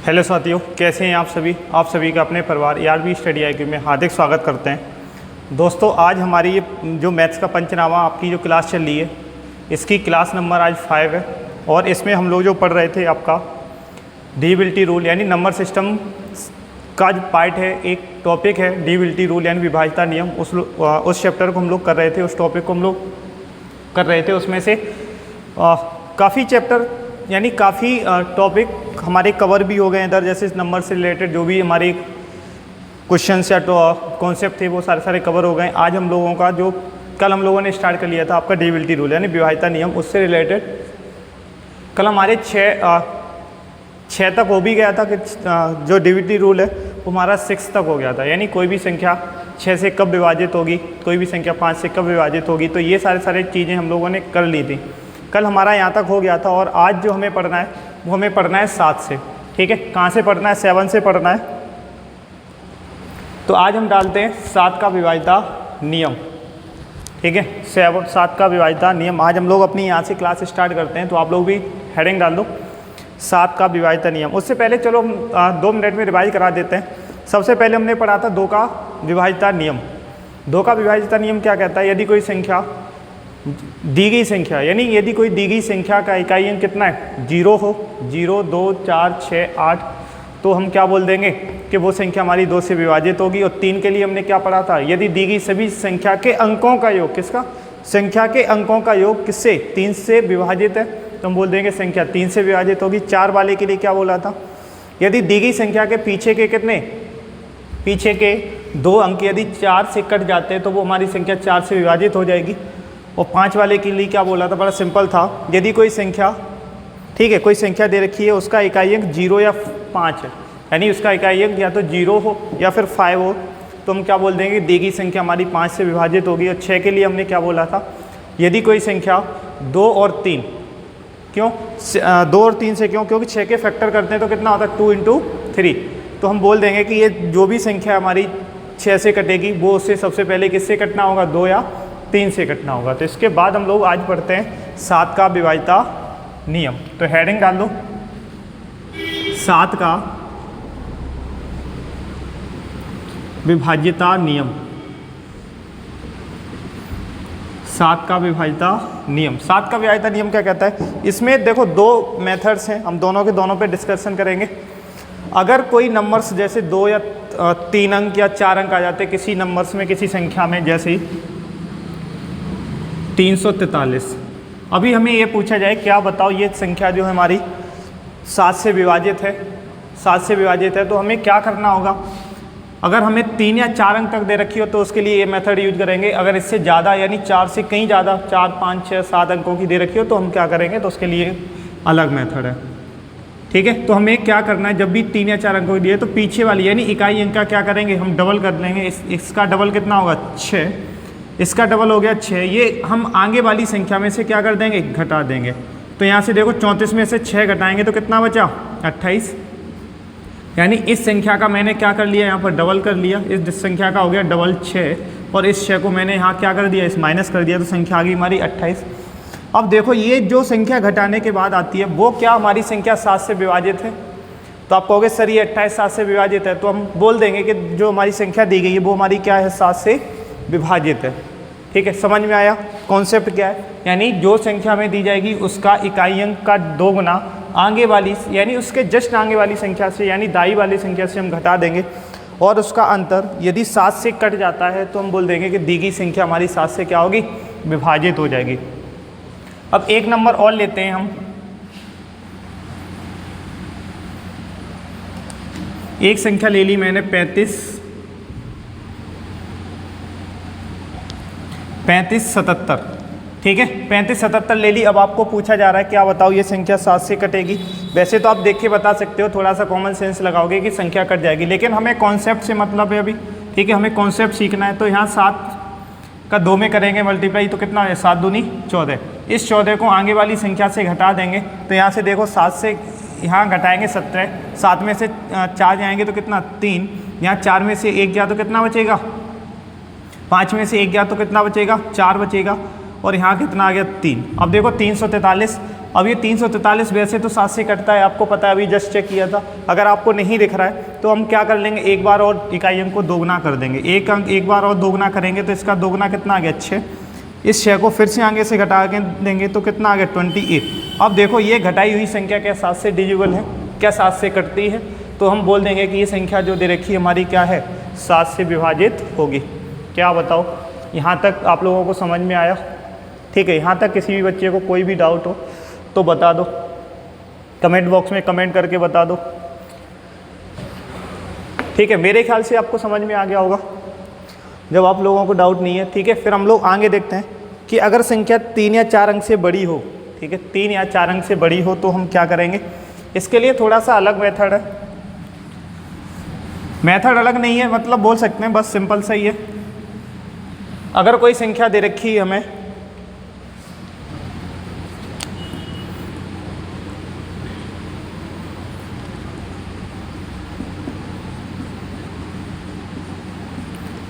Hello साथियों, कैसे हैं आप सभी का अपने परिवार ERP स्टडी IQ में हार्दिक स्वागत करते हैं। दोस्तों, आज हमारी ये जो मैथ्स का पंचनामा आपकी जो क्लास चल रही है, इसकी क्लास नंबर आज 5 है और इसमें हम लोग जो पढ़ रहे थे आपका डिविजिबिलिटी रूल यानी नंबर सिस्टम का जो पार्ट है, एक टॉपिक है डिविजिबिलिटी रूल यानी विभाज्यता नियम। उस चैप्टर को हम लोग कर रहे थे, उस टॉपिक को हम लोग कर रहे थे। उसमें से काफ़ी चैप्टर यानी काफ़ी टॉपिक हमारे कवर भी हो गए इधर, जैसे इस नंबर से रिलेटेड जो भी हमारे क्वेश्चंस या कॉन्सेप्ट थे वो सारे कवर हो गए। आज हम लोगों का जो कल हम लोगों ने स्टार्ट कर लिया था आपका डिविजिबिलिटी रूल यानी विभाज्यता नियम, उससे रिलेटेड कल हमारे छः तक हो भी गया था कि जो डिविजिबिलिटी रूल है वो हमारा 6 तक हो गया था, यानी कोई भी संख्या 6 से कब विभाजित होगी, कोई भी संख्या 5 से कब विभाजित होगी। तो ये सारे चीज़ें हम लोगों ने कर ली थी। कल हमारा यहाँ तक हो गया था और आज जो हमें पढ़ना है वो हमें पढ़ना है 7 से। ठीक है, कहाँ से पढ़ना है? 7 से पढ़ना है। तो आज हम डालते हैं 7 का विभाज्यता नियम। ठीक है, 7 का विभाज्यता नियम आज हम लोग अपनी यहाँ से क्लास स्टार्ट करते हैं। तो आप लोग भी हेडिंग डाल दो 7 का विभाज्यता नियम। उससे पहले चलो हम 2 मिनट में रिवाइज करा देते हैं। सबसे पहले हमने पढ़ा था 2 का विभाज्यता नियम। 2 का विभाज्यता नियम क्या कहता है? यदि कोई संख्या दी गई संख्या यानी यदि कोई दी गई संख्या का इकाई अंक कितना है, 0 हो, 0, 2, 4, 6, 8, तो हम क्या बोल देंगे कि वो संख्या हमारी 2 से विभाजित होगी। और 3 के लिए हमने क्या पढ़ा था? यदि दी गई सभी संख्या के अंकों का योग, किसका? संख्या के अंकों का योग किससे? 3 से विभाजित है, तो हम बोल देंगे संख्या 3 से विभाजित होगी। 4 वाले के लिए क्या बोला था? यदि दी गई संख्या के पीछे के कितने, पीछे के 2 अंक यदि 4 से कट जाते हैं तो वो हमारी संख्या 4 से विभाजित हो जाएगी। और 5 वाले के लिए क्या बोला था? बड़ा सिंपल था, यदि कोई संख्या, ठीक है, कोई संख्या दे रखी है, उसका इकाई अंक 0 या 5 है, यानी उसका इकाई अंक या तो 0 हो या फिर 5 हो, तो हम क्या बोल देंगे? दी गई संख्या हमारी 5 से विभाजित होगी। और 6 के लिए हमने क्या बोला था? यदि कोई संख्या 2 और 3, क्यों 2 और 3 से क्यों? क्योंकि 6 के फैक्टर करते हैं तो कितना होता है? 2 × 3। तो हम बोल देंगे कि ये जो भी संख्या हमारी 6 से कटेगी वो उससे सबसे पहले किससे कटना होगा? 2 या 3 से कटना होगा। तो इसके बाद हम लोग आज पढ़ते हैं 7 का विभाज्यता नियम। तो हेडिंग डाल दो 7 का विभाज्यता नियम। 7 का विभाज्यता नियम। 7 का विभाज्यता नियम क्या कहता है? इसमें देखो 2 मेथड्स हैं, हम दोनों के दोनों पे डिस्कशन करेंगे। अगर कोई नंबर्स जैसे 2 या 3 अंक या 4 अंक आ जाते किसी नंबर्स में, किसी संख्या में, जैसे 343, अभी हमें ये पूछा जाए क्या बताओ ये संख्या जो है हमारी 7 से विभाजित है, 7 से विभाजित है, तो हमें क्या करना होगा? अगर हमें 3 या 4 अंक तक दे रखी हो तो उसके लिए ये मेथड यूज करेंगे। अगर इससे ज़्यादा यानी 4 से कहीं ज़्यादा 4, 5, 6, 7 अंकों की दे रखी हो तो हम क्या करेंगे? तो उसके लिए अलग मेथड है। ठीक है, तो हमें क्या करना है? जब भी 3 या 4 अंकों की दिए तो पीछे वाली यानी इकाई अंक का क्या करेंगे? हम डबल कर लेंगे। इसका डबल कितना होगा? 6, इसका डबल हो गया 6। ये हम आगे वाली संख्या में से क्या कर देंगे? घटा देंगे। तो यहाँ से देखो 34 में से 6 घटाएंगे तो कितना बचा? 28। यानी इस संख्या का मैंने क्या कर लिया? यहाँ पर डबल कर लिया। इस संख्या का हो गया डबल 6 और इस 6 को मैंने यहाँ क्या कर दिया? इस माइनस कर दिया, तो संख्या आ गई हमारी 28। अब देखो ये जो संख्या घटाने के बाद आती है वो क्या हमारी संख्या 7 से विभाजित है? तो आप कहोगे सर ये 28 7 से विभाजित है, तो हम बोल देंगे कि जो हमारी संख्या दी गई है वो हमारी क्या है? 7 से विभाजित है। ठीक है, समझ में आया कॉन्सेप्ट क्या है? यानी जो संख्या में दी जाएगी उसका इकाई अंक का 2 गुना आगे वाली यानी उसके जस्ट आगे वाली संख्या से यानी दाई वाली संख्या से हम घटा देंगे। और उसका अंतर यदि 7 से कट जाता है तो हम बोल देंगे कि दी गई संख्या हमारी 7 से क्या होगी? विभाजित हो जाएगी। अब एक नंबर और लेते हैं हम। एक संख्या ले ली मैंने 3577। ठीक है, 3577 ले ली। अब आपको पूछा जा रहा है क्या बताओ ये संख्या 7 से कटेगी? वैसे तो आप देख के बता सकते हो, थोड़ा सा कॉमन सेंस लगाओगे कि संख्या कट जाएगी, लेकिन हमें कॉन्सेप्ट से मतलब है अभी। ठीक है, हमें कॉन्सेप्ट सीखना है। तो यहाँ 7 का 2 में करेंगे मल्टीप्लाई तो कितना है? 7 दूनी 14। इस 14 को आगे वाली संख्या से घटा देंगे। तो यहाँ से देखो 7 से यहाँ घटाएंगे 17, 7 में से 4 जाएंगे तो कितना? 3। यहाँ 4 में से 1 गया तो कितना बचेगा? 5 में से 1 गया तो कितना बचेगा? 4 बचेगा। और यहाँ कितना आ गया? 3। अब देखो 343 अब ये 343 वैसे तो 7 से कटता है, आपको पता है, अभी जस्ट चेक किया था। अगर आपको नहीं दिख रहा है तो हम क्या कर लेंगे, एक बार और इकाई अंक को दोगुना कर देंगे। एक अंक एक बार और दोगुना करेंगे तो इसका दोगुना कितना आ गया, 6। इस 6 को फिर से आगे से घटा के देंगे तो कितना आ गया, 28। अब देखो ये घटाई हुई संख्या क्या 7 से डिविजिबल है, क्या 7 से कटती है, तो हम बोल देंगे कि ये संख्या जो दे रखी है हमारी क्या है, 7 से विभाजित होगी। क्या बताओ, यहाँ तक आप लोगों को समझ में आया? ठीक है, यहाँ तक किसी भी बच्चे को कोई भी डाउट हो तो बता दो, कमेंट बॉक्स में कमेंट करके बता दो। ठीक है, मेरे ख्याल से आपको समझ में आ गया होगा जब आप लोगों को डाउट नहीं है। ठीक है, फिर हम लोग आगे देखते हैं कि अगर संख्या 3 या 4 अंक से बड़ी हो, ठीक है, 3 या 4 अंक से बड़ी हो तो हम क्या करेंगे। इसके लिए थोड़ा सा अलग मेथड है, मेथड अलग नहीं है, मतलब बोल सकते हैं बस सिंपल सा ही है। अगर कोई संख्या दे रखी है हमें,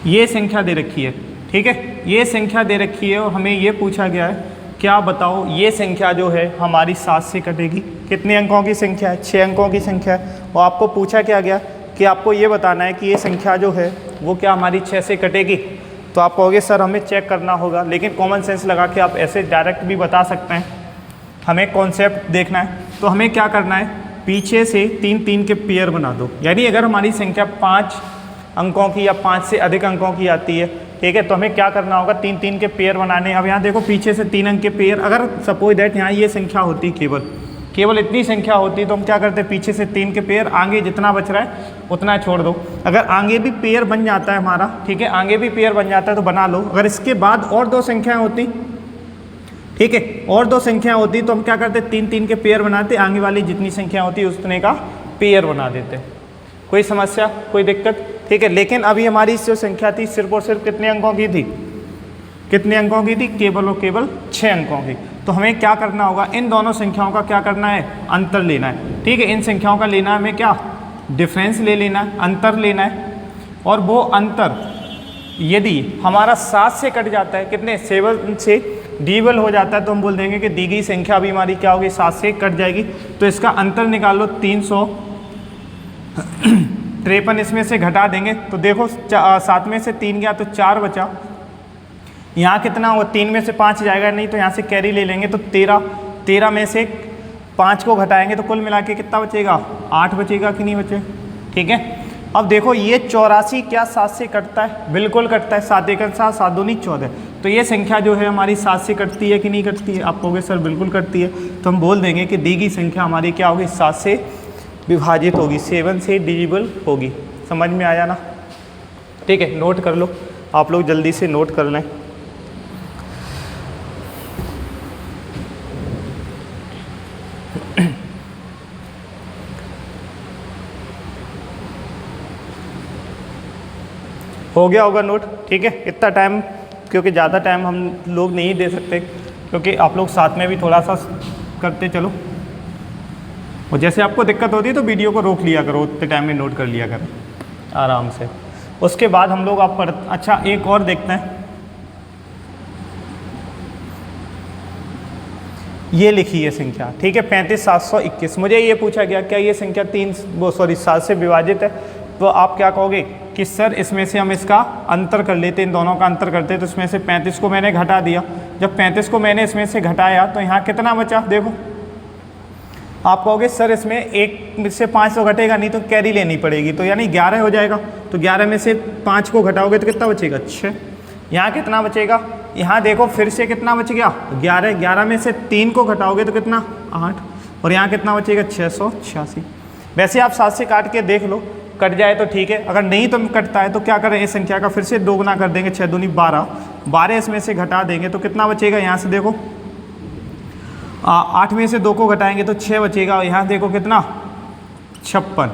ये संख्या दे रखी है, ठीक है, ये संख्या दे रखी है और हमें ये पूछा गया है, क्या बताओ ये संख्या जो है हमारी 7 से कटेगी। कितने अंकों की संख्या है, 6 अंकों की संख्या है। और आपको पूछा क्या गया कि आपको ये बताना है कि ये संख्या जो है वो क्या हमारी 6 से कटेगी। तो आप कहोगे सर हमें चेक करना होगा, लेकिन कॉमन सेंस लगा के आप ऐसे डायरेक्ट भी बता सकते हैं। हमें कॉन्सेप्ट देखना है, तो हमें क्या करना है, पीछे से 3-3 के पेयर बना दो। यानी अगर हमारी संख्या 5 अंकों की या 5 से अधिक अंकों की आती है, ठीक है, तो हमें क्या करना होगा, 3-3 के पेयर बनाने। अब यहाँ देखो पीछे से 3 अंक के पेयर, अगर सपोज दैट यहाँ ये संख्या होती केवल इतनी संख्या होती तो हम क्या करते, पीछे से 3 के पेयर, आगे जितना बच रहा है उतना छोड़ दो। अगर आगे भी पेयर बन जाता है हमारा, ठीक है, आगे भी पेयर बन जाता है तो बना लो। अगर इसके बाद और 2 संख्याएँ होती, ठीक है, और 2 संख्या होती तो हम क्या करते, 3-3 के पेयर बनाते, आगे वाली जितनी संख्या होती उतने का पेयर बना देते। कोई समस्या, कोई दिक्कत? ठीक है, लेकिन अभी हमारी जो संख्या थी सिर्फ और सिर्फ कितने अंकों की थी, कितने अंकों की थी, केवल और केवल 6 अंकों की। तो हमें क्या करना होगा, इन दोनों संख्याओं का क्या करना है, अंतर लेना है। ठीक है, इन संख्याओं का लेना है हमें क्या, डिफरेंस ले लेना है, अंतर लेना है। और वो अंतर यदि हमारा 7 से कट जाता है, कितने, 7 से डिविजिबल हो जाता है, तो हम बोल देंगे कि दी गई संख्या भी हमारी क्या होगी, 7 से कट जाएगी। तो इसका अंतर निकाल लो, 353 इसमें से घटा देंगे तो देखो 7 में से 3 गया तो 4 बचा। यहाँ कितना हुआ, 3 में से 5 जाएगा नहीं तो यहाँ से कैरी ले लेंगे तो 13 में से 5 को घटाएंगे तो कुल मिला के कितना बचेगा, 8 बचेगा कि नहीं बचे। ठीक है, अब देखो ये 84 क्या 7 से कटता है, बिल्कुल कटता है। 7 एकड़ 7, 7 दूनी 14। तो ये संख्या जो है हमारी 7 से कटती है कि नहीं कटती है, आप कहोगे सर बिल्कुल कटती है। तो हम बोल देंगे कि दी गई संख्या हमारी क्या होगी, 7 से विभाजित होगी, 7 से डिविजिबल होगी। समझ में आया ना? ठीक है, नोट कर लो, आप लोग जल्दी से नोट कर लें। हो गया होगा नोट? ठीक है, इतना टाइम, क्योंकि ज़्यादा टाइम हम लोग नहीं दे सकते, क्योंकि आप लोग साथ में भी थोड़ा सा करते चलो। और जैसे आपको दिक्कत होती है तो वीडियो को रोक लिया करो, उतने टाइम में नोट कर लिया करो आराम से। उसके बाद हम लोग आप पढ़, अच्छा एक और देखते हैं, ये लिखी है संख्या, ठीक है, 35,721। मुझे ये पूछा गया क्या ये संख्या 7 से विभाजित है, तो आप क्या कहोगे कि सर इसमें से हम इसका अंतर कर लेते, इन दोनों का अंतर करते, तो इसमें से 35 को मैंने घटा दिया। जब 35 को मैंने इसमें से घटाया तो यहाँ कितना बचा, देखो आप कहोगे सर इसमें 1 से 5 तो घटेगा नहीं तो कैरी लेनी पड़ेगी, तो यानी 11 हो जाएगा। तो 11 में से 5 को घटाओगे तो कितना बचेगा, 6। यहाँ कितना बचेगा, यहाँ देखो फिर से कितना बच गया, 11। 11 में से 3 को घटाओगे तो कितना, 8। और यहाँ कितना बचेगा, 686। वैसे आप 7 से काट के देख लो, कट जाए तो ठीक है, अगर नहीं तो कटता है तो क्या करें, इस संख्या का फिर से दोगुना कर देंगे, 6 दूनी 12। 12 इसमें से घटा देंगे तो कितना बचेगा, यहाँ से देखो 8 में से 2 को घटाएंगे तो 6 बचेगा। यहाँ देखो कितना, 56।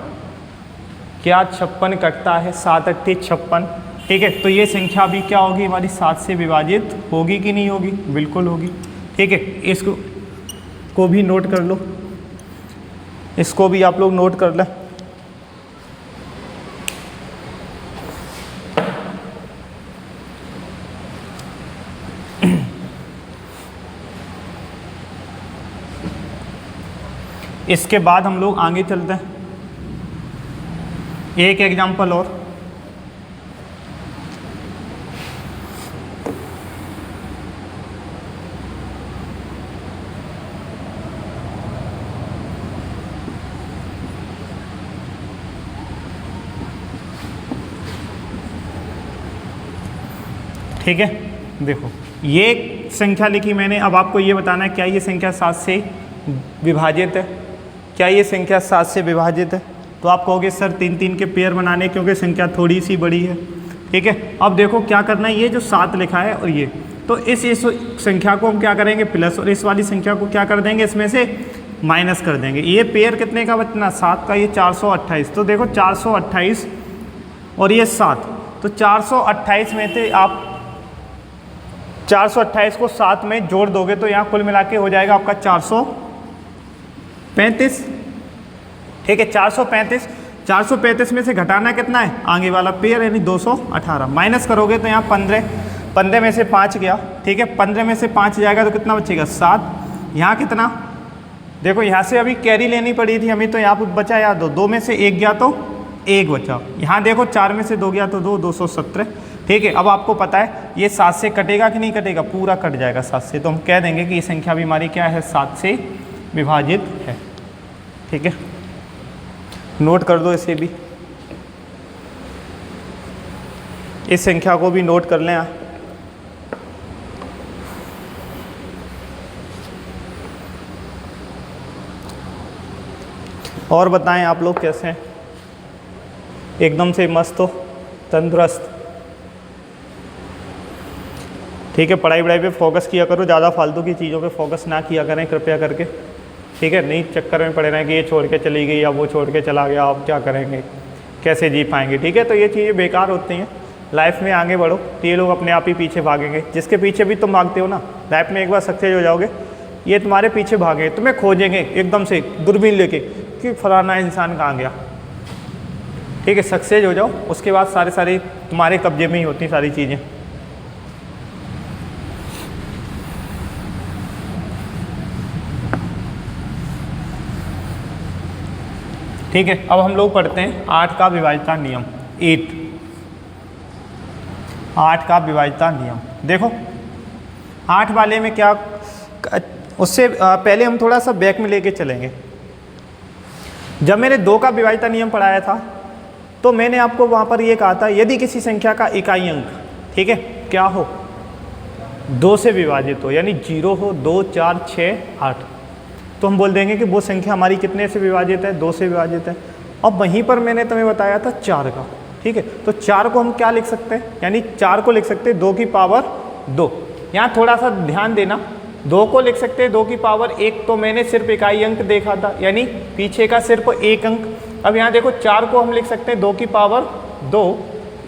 क्या 56 कटता है, 7 8 56। ठीक है, तो ये संख्या भी क्या होगी हमारी, 7 से विभाजित होगी कि नहीं होगी, बिल्कुल होगी। ठीक है, इसको को भी नोट कर लो, इसको भी आप लोग नोट कर लें। इसके बाद हम लोग आगे चलते हैं, एक एग्जाम्पल और। ठीक है, देखो ये संख्या लिखी मैंने। अब आपको ये बताना है क्या ये संख्या 7 से विभाजित है, क्या ये संख्या 7 से विभाजित है। तो आप कहोगे सर 3-3 के पेयर बनाने, क्योंकि संख्या थोड़ी सी बड़ी है। ठीक है, अब देखो क्या करना है, ये जो 7 लिखा है और ये, तो इस संख्या को हम क्या करेंगे प्लस, और इस वाली संख्या को क्या कर देंगे, इसमें से माइनस कर देंगे। ये पेयर कितने का बचना, 7 का, ये 428। तो देखो 428 और ये 7, तो 428 में से आप 428 को 7 में जोड़ दोगे तो यहाँ कुल मिला के हो जाएगा आपका 435। ठीक है, 435 में से घटाना कितना है, आगे वाला पेयर यानी 218, माइनस करोगे तो यहाँ 15 में से 5 गया। ठीक है, 15 में से 5 जाएगा तो कितना बचेगा, 7। यहाँ कितना, देखो यहाँ से अभी कैरी लेनी पड़ी थी हमें, तो यहाँ पर बचा याद दो, 2 में से 1 गया तो 1 बचा। यहाँ देखो 4 में से 2 गया तो 217। ठीक है, अब आपको पता है ये 7 से कटेगा कि नहीं कटेगा, पूरा कट जाएगा 7 से। तो हम कह देंगे कि ये संख्या भी हमारी क्या है, 7 से विभाजित है। ठीक है, नोट कर दो इसे भी, इस संख्या को भी नोट कर लें आप। और बताएं आप लोग कैसे हैं, एकदम से मस्त हो, तंदुरुस्त। ठीक है, पढ़ाई वढ़ाई पे फोकस किया करो, ज़्यादा फालतू की चीज़ों पे फोकस ना किया करें कृपया करके। ठीक है, नहीं चक्कर में पड़े रहें कि ये छोड़ के चली गई या वो छोड़ के चला गया, आप क्या करेंगे, कैसे जी पाएंगे। ठीक है, तो ये चीज़ें बेकार होती हैं। लाइफ में आगे बढ़ो तो ये लोग अपने आप ही पीछे भागेंगे, जिसके पीछे भी तुम भागते हो ना, लाइफ में एक बार सक्सेस हो जाओगे, ये तुम्हारे पीछे भागेंगे, तुम्हें खोजेंगे एकदम से दूरबीन लेके कि फलाना इंसान कहाँ गया। ठीक है, सक्सेस हो जाओ, उसके बाद सारे तुम्हारे कब्जे में ही होती सारी चीज़ें। ठीक है, अब हम लोग पढ़ते हैं 8 का विभाज्यता नियम। 8 का विभाज्यता नियम। देखो 8 वाले में क्या, उससे पहले हम थोड़ा सा बैक में लेके चलेंगे। जब मैंने 2 का विभाज्यता नियम पढ़ाया था तो मैंने आपको वहाँ पर ये कहा था, यदि किसी संख्या का इकाई अंक, ठीक है, क्या हो, 2 से विभाजित हो, यानी 0 हो, 2, 4, 6, 8, तो हम बोल देंगे कि वो संख्या हमारी कितने से विभाजित है, 2 से विभाजित है। अब वहीं पर मैंने तुम्हें बताया था 4 का। ठीक है, तो 4 को हम क्या लिख सकते हैं, यानी 4 को लिख सकते हैं 2 की पावर 2। यहाँ थोड़ा सा ध्यान देना, 2 को लिख सकते हैं 2 की पावर 1, तो मैंने सिर्फ इकाई अंक देखा था, यानी पीछे का सिर्फ 1 अंक। अब यहाँ देखो 4 को हम लिख सकते हैं 2 की पावर 2,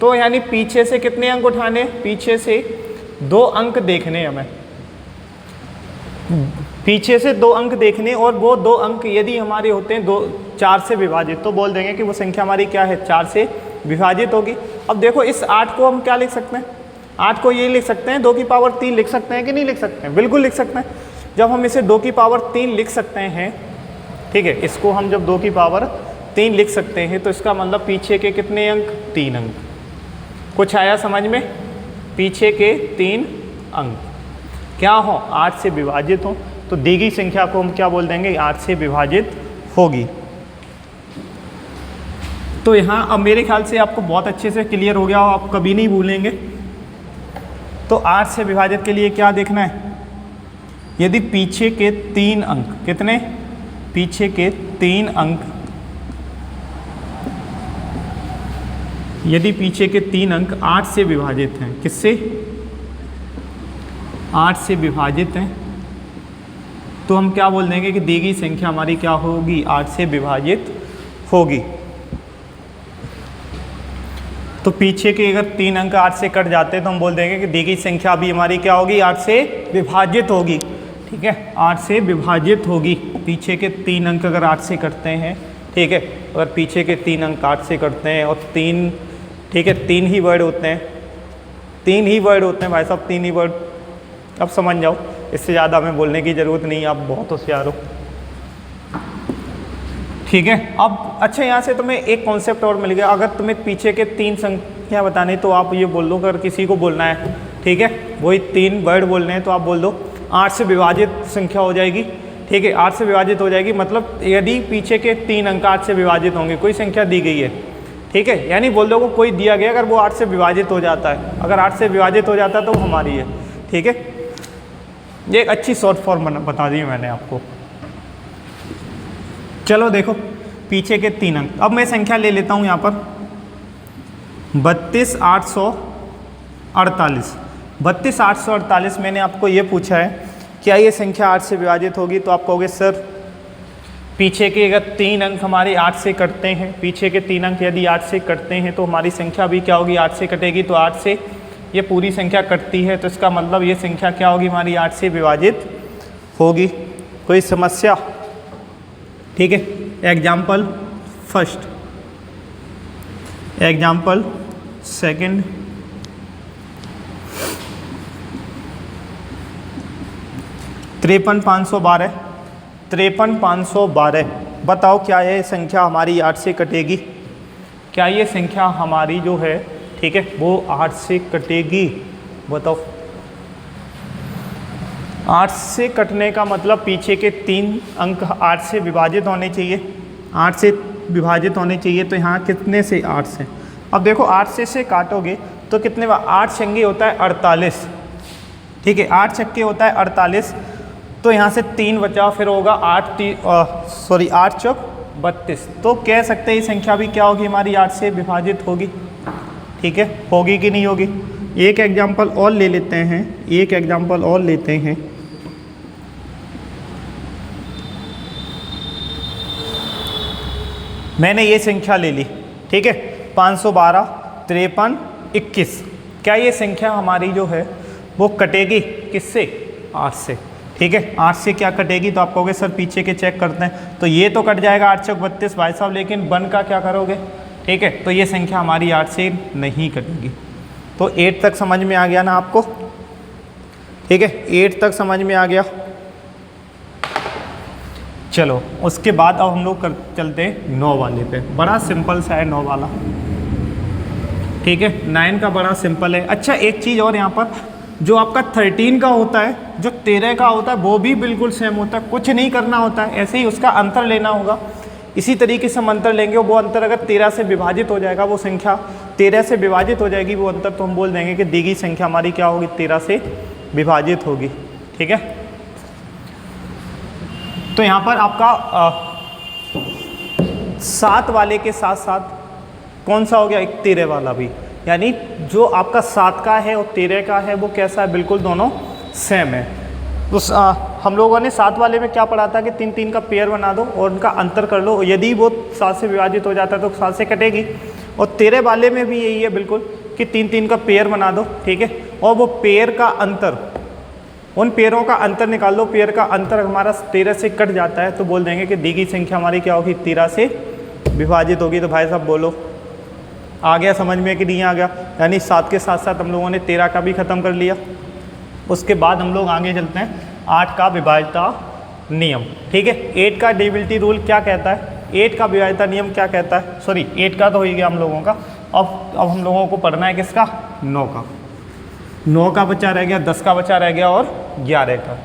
तो यानी पीछे से कितने अंक उठाने, पीछे से 2 अंक देखने हमें, पीछे से 2 अंक देखने, और वो 2 अंक यदि हमारे होते हैं 4 से विभाजित, तो बोल देंगे कि वो संख्या हमारी क्या है, 4 से विभाजित होगी। अब देखो इस 8 को हम क्या लिख सकते हैं, 8 को ये लिख सकते हैं 2 की पावर 3 लिख सकते हैं कि नहीं लिख सकते हैं, बिल्कुल लिख सकते हैं। जब हम इसे 2 की पावर 3 लिख सकते हैं, ठीक है, इसको हम जब 2 की पावर 3 लिख सकते हैं, तो इसका मतलब पीछे के कितने अंक, 3 अंक। कुछ आया समझ में, पीछे के 3 अंक क्या हो, 8 से विभाजित हो, तो दी गई संख्या को हम क्या बोल देंगे, 8 से विभाजित होगी। तो यहाँ अब मेरे ख्याल से आपको बहुत अच्छे से क्लियर हो गया हो, आप कभी नहीं भूलेंगे। तो 8 से विभाजित के लिए क्या देखना है, यदि पीछे के 3 अंक, कितने, पीछे के 3 अंक, यदि पीछे के 3 अंक 8 से विभाजित हैं, किससे, 8 से विभाजित हैं, तो हम क्या बोल देंगे कि दी गई संख्या हमारी क्या होगी, 8 से विभाजित होगी। तो पीछे के अगर 3 अंक 8 से कट जाते हैं तो हम बोल देंगे कि दी गई संख्या भी हमारी क्या होगी, 8 से विभाजित होगी। ठीक है, 8 से विभाजित होगी, पीछे के 3 अंक अगर 8 से कटते हैं। ठीक है, अगर पीछे के 3 अंक 8 से कटते हैं और 3, ठीक है, 3 ही वर्ड होते हैं, 3 ही वर्ड होते हैं भाई साहब, 3 ही वर्ड। अब समझ जाओ, इससे ज़्यादा हमें बोलने की ज़रूरत नहीं, आप बहुत होशियार हो। ठीक है। अब अच्छा यहाँ से तुम्हें एक कॉन्सेप्ट और मिल गया, अगर तुम्हें पीछे के 3 संख्या बतानी तो आप ये बोल दो, अगर किसी को बोलना है, ठीक है, वही 3 वर्ड बोलने हैं तो आप बोल दो 8 से विभाजित संख्या हो जाएगी, ठीक है, 8 से विभाजित हो जाएगी, मतलब यदि पीछे के 3 अंक 8 से विभाजित होंगे, कोई संख्या दी गई है, ठीक है, यानी बोल दो को कोई दिया गया, अगर वो 8 से विभाजित हो जाता है, अगर 8 से विभाजित हो जाता है तो वो हमारी है, ठीक है। ये एक अच्छी शॉर्ट फॉर्म बता दी मैंने आपको। चलो देखो पीछे के 3 अंक, अब मैं संख्या ले लेता हूँ यहाँ पर 32,848। 32,848 मैंने आपको ये पूछा है क्या ये संख्या 8 से विभाजित होगी, तो आप कहोगे सर पीछे के अगर 3 अंक हमारे 8 से कटते हैं, पीछे के 3 अंक यदि 8 से कटते हैं तो हमारी संख्या भी क्या होगी, 8 से कटेगी, तो 8 से ये पूरी संख्या कटती है, तो इसका मतलब ये संख्या क्या होगी, हमारी 8 से विभाजित होगी। कोई समस्या? ठीक है। एग्जाम्पल फर्स्ट, एग्जाम्पल सेकंड, तिरपन 512। बताओ क्या ये संख्या हमारी 8 से कटेगी? क्या ये संख्या हमारी जो है, ठीक है, वो 8 से कटेगी? बताओ। 8 से कटने का मतलब पीछे के 3 अंक 8 से विभाजित होने चाहिए, 8 से विभाजित होने चाहिए, तो यहाँ कितने से? 8 से। अब देखो 8 से काटोगे तो कितने, 8 छंगे होता है 48, ठीक है, 8 छक्के होता है 48, तो यहाँ से 3 बचा, फिर होगा 8 चौक 32, तो कह सकते हैं ये संख्या भी क्या होगी, हमारी 8 से विभाजित होगी, ठीक है, होगी कि नहीं होगी? एक एग्जाम्पल और ले लेते हैं, एक एग्जाम्पल और लेते हैं। मैंने ये संख्या ले ली, ठीक है, 512, 53, 21। क्या ये संख्या हमारी जो है वो कटेगी किससे? 8 से, ठीक है। 8 से क्या कटेगी? तो आप कहोगे सर पीछे के चेक करते हैं, तो ये तो कट जाएगा 8 चौक 32 भाई साहब, लेकिन 1 का क्या करोगे? ठीक है, तो ये संख्या हमारी 8 से नहीं कटेगी। तो 8 तक समझ में आ गया ना आपको? ठीक है, 8 तक समझ में आ गया। चलो उसके बाद अब हम लोग चलते हैं 9 वाले पे। बड़ा सिंपल सा है 9 वाला, ठीक है, 9 का बड़ा सिंपल है। अच्छा एक चीज़ और, यहाँ पर जो आपका 13 का होता है, जो 13 का होता है, वो भी बिल्कुल सेम होता है, कुछ नहीं करना होता है, ऐसे ही उसका अंतर लेना होगा। इसी तरीके से हम अंतर लेंगे, वो अंतर अगर 13 से विभाजित हो जाएगा, वो संख्या 13 से विभाजित हो जाएगी वो अंतर, तो हम बोल देंगे कि दी गई संख्या हमारी क्या होगी, 13 से विभाजित होगी, ठीक है। तो यहाँ पर आपका 7 वाले के साथ साथ कौन सा हो गया, एक 13 वाला भी, यानी जो आपका 7 का है और 13 का है वो कैसा है, बिल्कुल दोनों सेम है। तो हम लोगों ने 7 वाले में क्या पढ़ा था कि 3-3 का पेयर बना दो और उनका अंतर कर लो, यदि वो 7 से विभाजित हो जाता है तो 7 से कटेगी। और 13 वाले में भी यही है बिल्कुल कि 3-3 का पेयर बना दो, ठीक है, और वो पेयर का अंतर, उन पेयरों का अंतर निकाल लो, पेयर का अंतर हमारा 13 से कट जाता है, तो बोल देंगे कि दी गई संख्या हमारी क्या होगी, 13 से विभाजित होगी। तो भाई साहब बोलो आ गया समझ में कि नहीं आ गया? यानी 7 के साथ साथ हम लोगों ने 13 का भी ख़त्म कर लिया। उसके बाद हम लोग आगे चलते हैं 8 का विभाज्यता नियम, ठीक है। 8 का डिविजिबिलिटी रूल क्या कहता है, 8 का विभाज्यता नियम क्या कहता है? सॉरी 8 का तो हो ही गया हम लोगों का, अब हम लोगों को पढ़ना है किसका, 9 का। 9 का बचा रह गया, 10 का बचा रह गया और 11 का।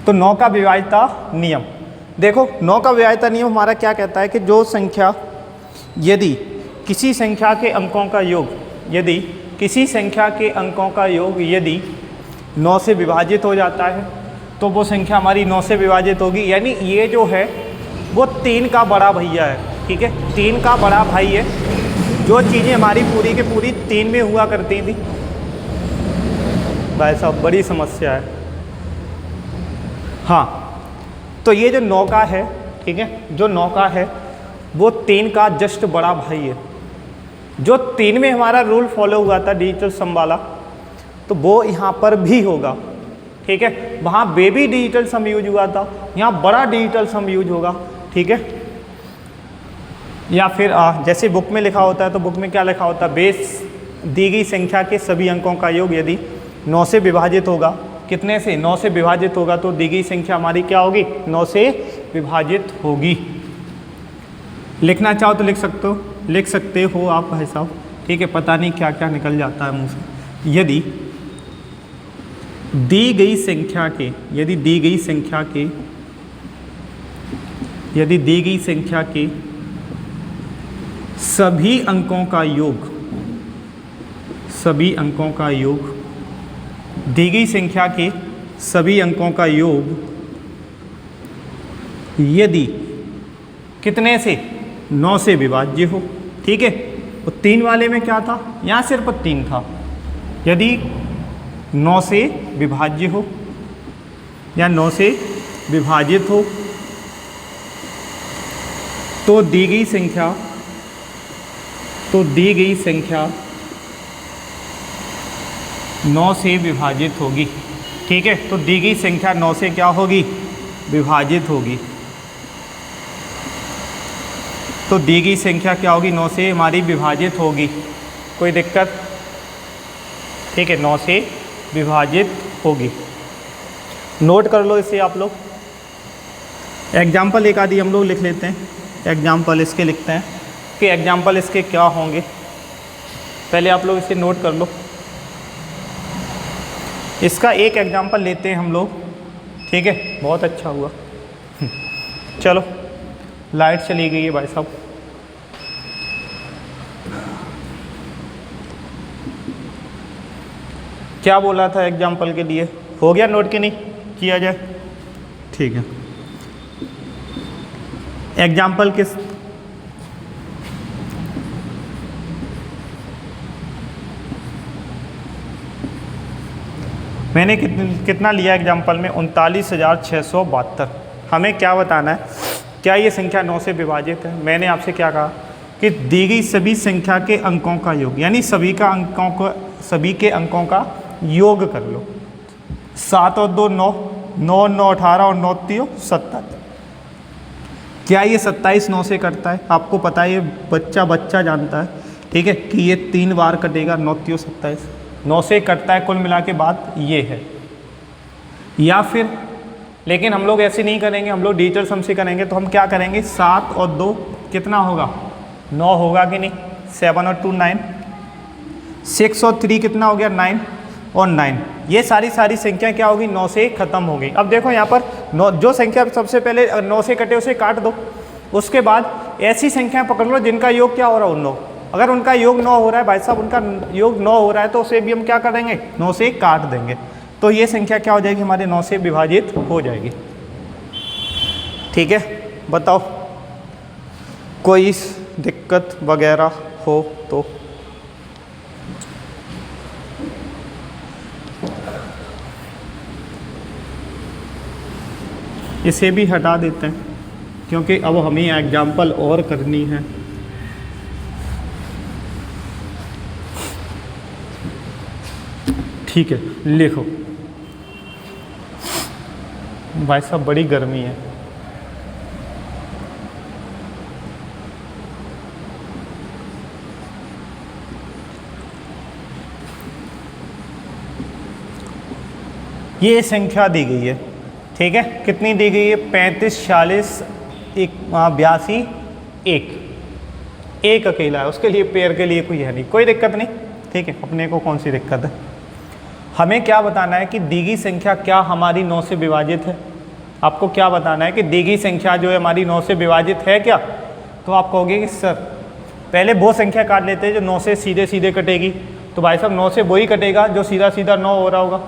तो 9 का विभाज्यता नियम देखो, 9 का विभाज्यता नियम हमारा क्या कहता है कि जो संख्या, यदि किसी संख्या के अंकों का योग, यदि किसी संख्या के अंकों का योग यदि 9 से विभाजित हो जाता है तो वो संख्या हमारी 9 से विभाजित होगी। यानी ये जो है वो 3 का बड़ा भैया है, ठीक है, 3 का बड़ा भाई है। जो चीज़ें हमारी पूरी के पूरी 3 में हुआ करती थी, भाई साहब बड़ी समस्या है। हाँ, तो ये जो 9 का है, ठीक है, जो 9 का है वो 3 का जस्ट बड़ा भाई है। जो 3 में हमारा रूल फॉलो हुआ था डिजिटल सम वाला, तो वो यहाँ पर भी होगा, ठीक है। वहाँ बेबी डिजिटल सम यूज हुआ था, यहाँ बड़ा डिजिटल सम यूज होगा, ठीक है। या फिर जैसे बुक में लिखा होता है, तो बुक में क्या लिखा होता है, बेस दी गई संख्या के सभी अंकों का योग यदि 9 से विभाजित होगा, कितने से, 9 से विभाजित होगा, तो दी गई संख्या हमारी क्या होगी, 9 से विभाजित होगी, लिखना चाहो तो लिख सकते हो आप भाई साहब, ठीक है। पता नहीं क्या क्या निकल जाता है मुंह से। यदि दी गई संख्या के सभी अंकों का योग, दी गई संख्या के सभी अंकों का योग यदि कितने से 9 से विभाज्य हो, ठीक है। तो 3 वाले में क्या था, यहाँ सिर्फ 3 था। यदि 9 से विभाज्य हो या 9 से विभाजित हो तो दी गई संख्या 9 से विभाजित होगी, ठीक है। तो दी गई संख्या 9 से क्या होगी, विभाजित होगी। तो दी गई संख्या क्या होगी, 9 से हमारी विभाजित होगी। कोई दिक्कत, ठीक है, 9 से विभाजित होगी। नोट कर लो इसे आप लोग। एग्जाम्पल एक आदि हम लोग लिख लेते हैं। एग्जाम्पल इसके लिखते हैं कि एग्जाम्पल इसके क्या होंगे। पहले आप लोग इसे नोट कर लो। इसका एक एग्जाम्पल लेते हैं हम लोग, ठीक है। बहुत अच्छा हुआ। चलो, लाइट चली गई है भाई साहब। क्या बोला था एग्जाम्पल के लिए, हो गया नोट कि नहीं किया जाए, ठीक है। एग्जाम्पल किस मैंने कितना लिया एग्जाम्पल में, 39,672। हमें क्या बताना है, क्या ये संख्या 9 से विभाजित है। मैंने आपसे क्या कहा कि दी गई सभी संख्या के अंकों का योग, यानी सभी के अंकों का योग कर लो। 7 और 2 9, 9 9 18 और 9 3 27। क्या ये 27 9 से कटता है? आपको पता है, ये बच्चा जानता है, ठीक है, कि ये 3 बार कटेगा। 9 3 27 9 से कटता है। कुल मिला के बात ये है। या फिर, लेकिन हम लोग ऐसे नहीं करेंगे, हम लोग डिजिटल सम से करेंगे। तो हम क्या करेंगे, 7 और 2 कितना होगा, 9 होगा कि नहीं। 7 और 2 9, 6 और 3 कितना हो गया, 9 और 9। ये सारी संख्या क्या होगी, 9 से ख़त्म हो गई। अब देखो यहाँ पर 9, जो संख्या सबसे पहले 9 से कटे उसे काट दो। उसके बाद ऐसी संख्याएं पकड़ लो जिनका योग क्या हो रहा है, 9। अगर उनका योग 9 हो रहा है भाई साहब, उनका योग 9 हो रहा है, तो उसे भी हम क्या करेंगे, 9 से काट देंगे। तो ये संख्या क्या हो जाएगी, हमारे 9 से विभाजित हो जाएगी, ठीक है। बताओ कोई दिक्कत वगैरह हो तो। इसे भी हटा देते हैं क्योंकि अब हमें एग्जाम्पल और करनी है। ठीक है, लिखो। भाई साहब बड़ी गर्मी है। ये संख्या दी गई है, ठीक है। कितनी दी गई है, 35 46 82 एक अकेला है। उसके लिए पेयर के लिए कोई है नहीं, कोई दिक्कत नहीं, ठीक है। अपने को कौन सी दिक्कत है। हमें क्या बताना है कि दी गई संख्या क्या हमारी 9 से विभाजित है। आपको क्या बताना है कि दी गई संख्या जो है हमारी 9 से विभाजित है क्या। तो आप कहोगे कि सर पहले वो संख्या काट लेते हैं जो 9 से सीधे सीधे कटेगी। तो भाई साहब 9 से वही कटेगा जो सीधा सीधा 9 हो रहा होगा,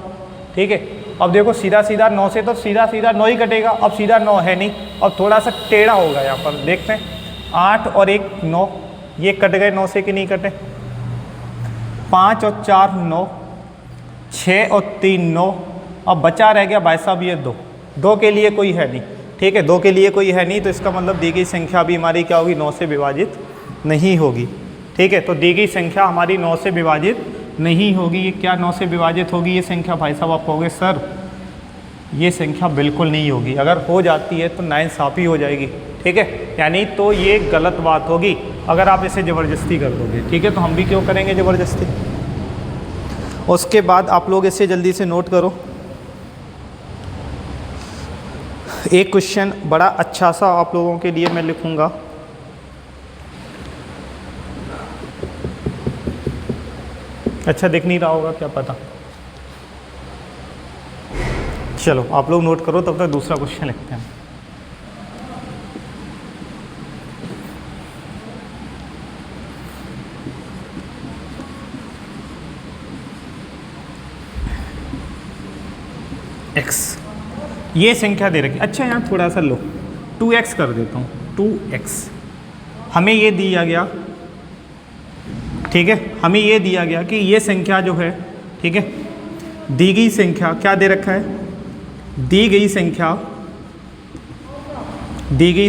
ठीक है। अब देखो सीधा सीधा 9 से तो सीधा सीधा 9 ही कटेगा। अब सीधा 9 है नहीं, अब थोड़ा सा टेढ़ा होगा। यहाँ पर देखते हैं, 8 और 1 9, ये कट गए 9 से कि नहीं कटे। 5 और 4 9, 6 और 3 9। अब बचा रह गया भाई साहब ये 2 के लिए कोई है नहीं, ठीक है। 2 के लिए कोई है नहीं, तो इसका मतलब दी गई संख्या भी हमारी क्या होगी, 9 से विभाजित नहीं होगी, ठीक है। तो दी गई संख्या हमारी 9 से विभाजित नहीं होगी। ये क्या 9 से विभाजित होगी ये संख्या, भाई साहब आप कहोगे सर ये संख्या बिल्कुल नहीं होगी। अगर हो जाती है तो नाइंसाफ़ी हो जाएगी, ठीक है। यानी तो ये गलत बात होगी अगर आप इसे ज़बरदस्ती कर दोगे, ठीक है। तो हम भी क्यों करेंगे ज़बरदस्ती। उसके बाद आप लोग इसे जल्दी से नोट करो। एक क्वेश्चन बड़ा अच्छा सा आप लोगों के लिए मैं लिखूँगा। अच्छा दिख नहीं रहा होगा, क्या पता। चलो आप लोग नोट करो, तब तक दूसरा क्वेश्चन लिखते हैं। x, ये संख्या दे रखी। अच्छा यहाँ थोड़ा सा लो, 2x कर देता हूँ, 2x। हमें ये दिया गया, ठीक है, हमें ये दिया गया कि ये संख्या जो है, ठीक है, दी गई संख्या क्या दे रखा है, दी गई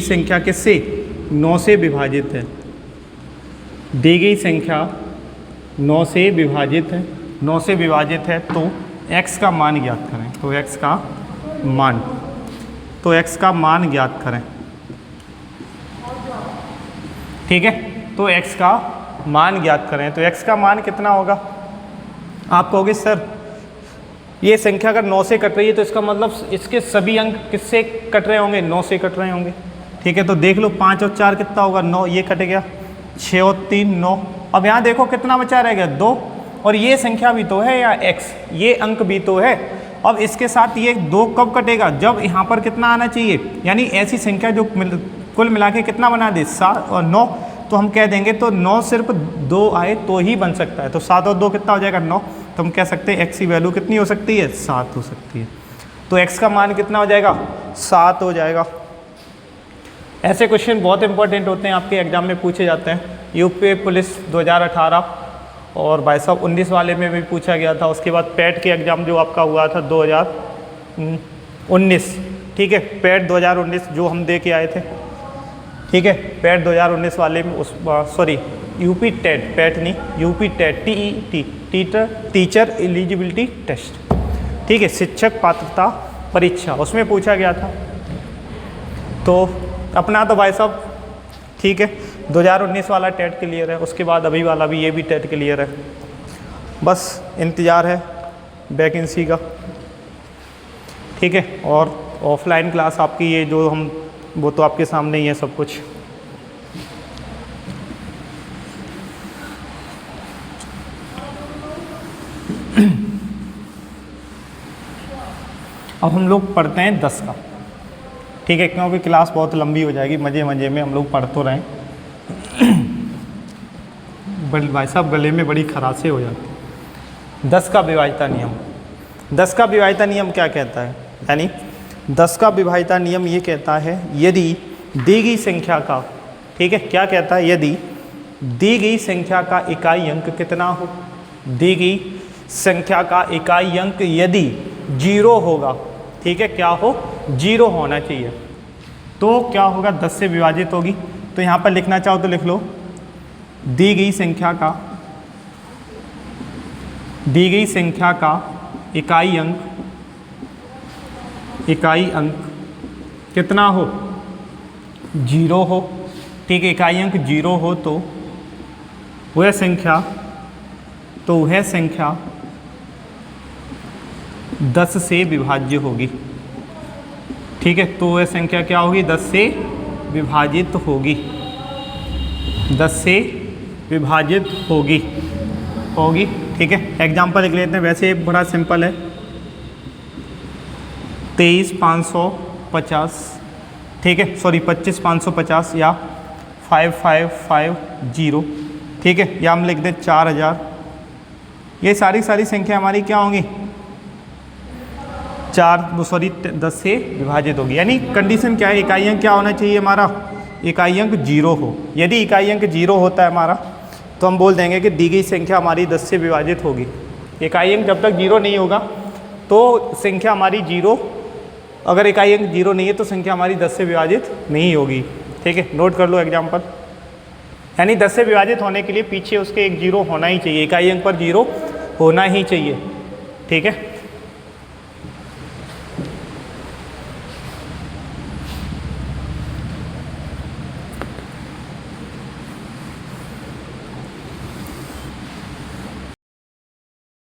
संख्या किससे, 9 से विभाजित है। दी गई संख्या 9 से विभाजित है, 9 से विभाजित है, तो x का मान ज्ञात करें। तो x का मान ज्ञात करें, ठीक है। तो x का मान ज्ञात करें, तो x का मान कितना होगा। आप कहोगे सर ये संख्या अगर 9 से कट रही है तो इसका मतलब इसके सभी अंक किससे कट रहे होंगे, 9 से कट रहे होंगे, ठीक है। तो देख लो 5 और 4 कितना होगा, 9, ये कट गया, 6 और 3 9। अब यहाँ देखो कितना बचा रह गया, 2, और ये संख्या भी तो है या x, ये अंक भी तो है। अब इसके साथ ये 2 कब कटेगा, जब यहाँ पर कितना आना चाहिए, यानी ऐसी संख्या जो कुल मिला के कितना बना दे, 7 और 9। तो हम कह देंगे तो 9 सिर्फ 2 आए तो ही बन सकता है। तो 7 और 2 कितना हो जाएगा, 9। तो हम कह सकते हैं x की वैल्यू कितनी हो सकती है, 7 हो सकती है। तो x का मान कितना हो जाएगा, 7 हो जाएगा। ऐसे क्वेश्चन बहुत इंपॉर्टेंट होते हैं, आपके एग्जाम में पूछे जाते हैं। यूपी पुलिस 2018 और भाई साहब 19 वाले में भी पूछा गया था। उसके बाद पैट के एग्ज़ाम जो आपका हुआ था 2019, ठीक है, पैट 2019 जो हम दे के आए थे, ठीक है, पैट 2019 वाले में उस सॉरी यूपी टेट, पैट नहीं, UP TET, TET, teacher eligibility test, ठीक है, शिक्षक पात्रता परीक्षा, उसमें पूछा गया था। तो अपना तो भाई साहब ठीक है 2019 वाला टेट क्लियर है, उसके बाद अभी वाला भी ये भी टेट क्लियर है, बस इंतज़ार है वैकेंसी का, ठीक है। और ऑफलाइन क्लास आपकी ये जो हम, वो तो आपके सामने ही है सब कुछ। अब हम लोग पढ़ते हैं 10 का, ठीक है, क्योंकि क्लास बहुत लंबी हो जाएगी, मज़े मज़े में हम लोग पढ़ तो रहें। बड़ी भाई साहब गले में बड़ी खराशे हो जाती। 10 का विभाज्यता नियम, 10 का विभाज्यता नियम क्या कहता है, यानी 10 का विभाज्यता नियम ये कहता है यदि दी गई संख्या का, ठीक है, क्या कहता है, यदि दी गई संख्या का इकाई अंक कितना हो, दी गई संख्या का इकाई अंक यदि 0 होगा, ठीक है, क्या हो, 0 होना चाहिए, तो क्या होगा, 10 से विभाजित होगी। तो यहाँ पर लिखना चाहो तो लिख लो, दी गई संख्या का इकाई अंक कितना हो, 0 हो, ठीक है, इकाई अंक 0 हो तो वह संख्या 10 से विभाज्य होगी, ठीक है। तो वह संख्या क्या होगी, 10 से विभाजित होगी, 10 से विभाजित होगी, ठीक है। एग्जाम्पल लिख लेते हैं, वैसे बड़ा सिंपल है, 23,550, ठीक है, सॉरी 25,550 या 5550, ठीक है, या हम लिख दें 4000। ये सारी संख्या हमारी क्या होंगी, 10 से विभाजित होगी। यानी कंडीशन क्या है, इकाई अंक क्या होना चाहिए हमारा, इकाई अंक 0 हो। यदि इकाई अंक 0 होता है हमारा, तो हम बोल देंगे कि दी गई संख्या हमारी 10 से विभाजित होगी। इकाई अंक जब तक 0 नहीं होगा तो संख्या हमारी 0, अगर इकाई अंक 0 नहीं है तो संख्या हमारी 10 से विभाजित नहीं होगी, ठीक है। नोट कर लो एग्जाम्पल, यानी 10 से विभाजित होने के लिए पीछे उसके एक 0 होना ही चाहिए, इकाई अंक पर 0 होना ही चाहिए, ठीक है।